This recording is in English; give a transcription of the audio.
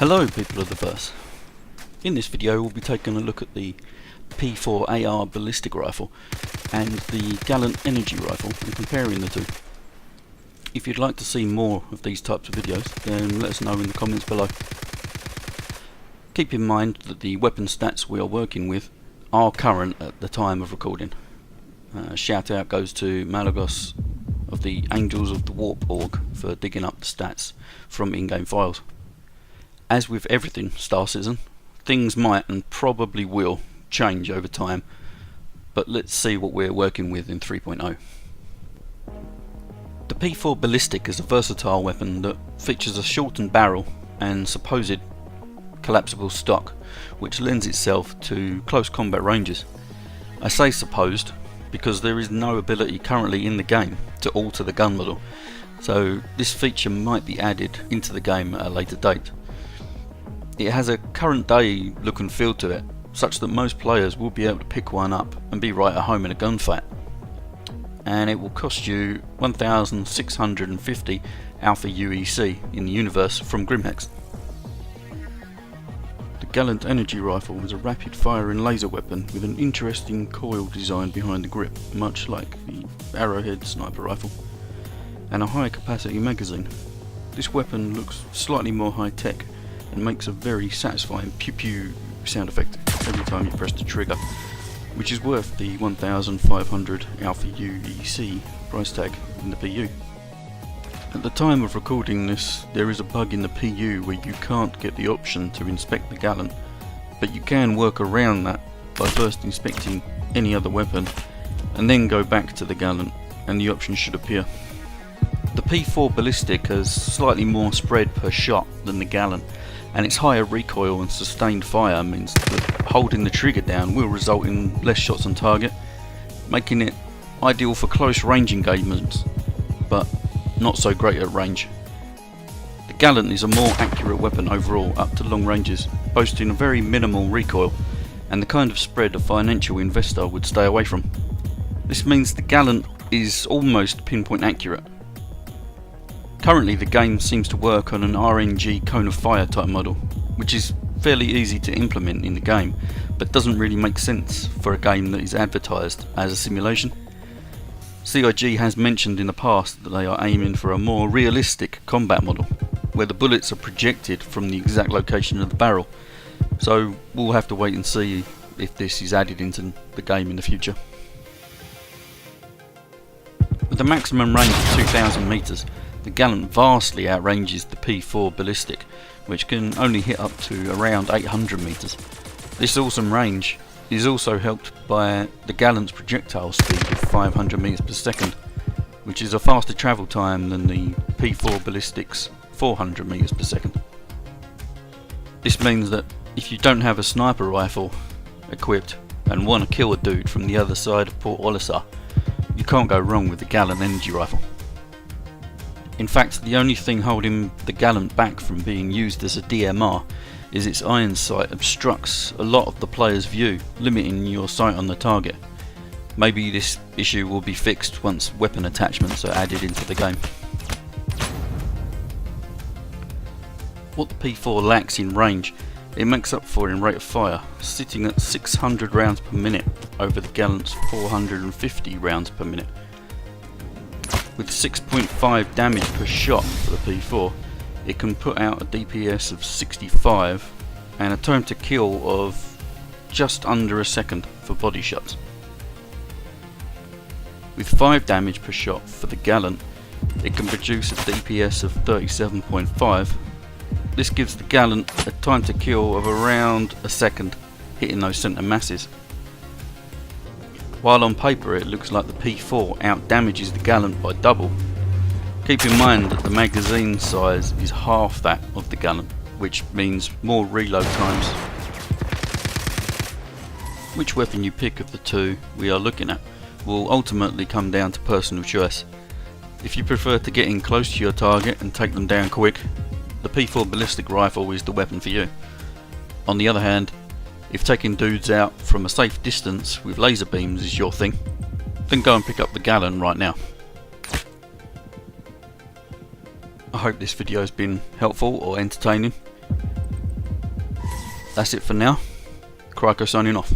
Hello people of the verse. In this video we'll be taking a look at the P4 AR Ballistic rifle and the Gallant energy rifle and comparing the two. If you'd like to see more of these types of videos, then let us know in the comments below. Keep in mind that the weapon stats we are working with are current at the time of recording. Shout out goes to Malogos of the Angels of the Warp org for digging up the stats from in-game files. As with everything Star Citizen, things might and probably will change over time, but let's see what we're working with in 3.0. The P4 Ballistic is a versatile weapon that features a shortened barrel and supposed collapsible stock, which lends itself to close combat ranges. I say supposed because there is no ability currently in the game to alter the gun model, so this feature might be added into the game at a later date. It has a current day look and feel to it, such that most players will be able to pick one up and be right at home in a gunfight. And it will cost you 1,650 Alpha UEC in the universe from Grimhex. The Gallant energy rifle is a rapid firing laser weapon with an interesting coil design behind the grip, much like the Arrowhead sniper rifle, and a high capacity magazine. This weapon looks slightly more high tech and makes a very satisfying pew pew sound effect every time you press the trigger, which is worth the 1,500 Alpha UEC price tag in the PU. At the time of recording this, there is a bug in the PU where you can't get the option to inspect the Gallant, but you can work around that by first inspecting any other weapon and then go back to the Gallant and the option should appear. The P4 Ballistic has slightly more spread per shot than the Gallant, and its higher recoil and sustained fire means that holding the trigger down will result in less shots on target, making it ideal for close range engagements, but not so great at range. The Gallant is a more accurate weapon overall up to long ranges, boasting a very minimal recoil and the kind of spread a financial investor would stay away from. This means the Gallant is almost pinpoint accurate. Currently the game seems to work on an RNG cone of fire type model, which is fairly easy to implement in the game, but doesn't really make sense for a game that is advertised as a simulation. CIG has mentioned in the past that they are aiming for a more realistic combat model, where the bullets are projected from the exact location of the barrel, so we'll have to wait and see if this is added into the game in the future. With a maximum range of 2,000 meters, the Gallant vastly outranges the P4 Ballistic, which can only hit up to around 800 meters. This awesome range is also helped by the Gallant's projectile speed of 500 meters per second, which is a faster travel time than the P4 Ballistic's 400 meters per second. This means that if you don't have a sniper rifle equipped and want to kill a dude from the other side of Port Olisar, you can't go wrong with the Gallant energy rifle. In fact, the only thing holding the Gallant back from being used as a DMR is its iron sight obstructs a lot of the player's view, limiting your sight on the target. Maybe this issue will be fixed once weapon attachments are added into the game. What the P4 lacks in range, it makes up for in rate of fire, sitting at 600 rounds per minute over the Gallant's 450 rounds per minute. With 6.5 damage per shot for the P4, it can put out a DPS of 65 and a time to kill of just under a second for body shots. With 5 damage per shot for the Gallant, it can produce a DPS of 37.5. This gives the Gallant a time to kill of around a second, hitting those centre masses. While on paper it looks like the P4 outdamages the Gallant by double, keep in mind that the magazine size is half that of the Gallant, which means more reload times. Which weapon you pick of the two we are looking at will ultimately come down to personal choice. If you prefer to get in close to your target and take them down quick, the P4 Ballistic rifle is the weapon for you. On the other hand, if taking dudes out from a safe distance with laser beams is your thing, then go and pick up the Gallant right now. I hope this video has been helpful or entertaining. That's it for now. CryingCow signing off.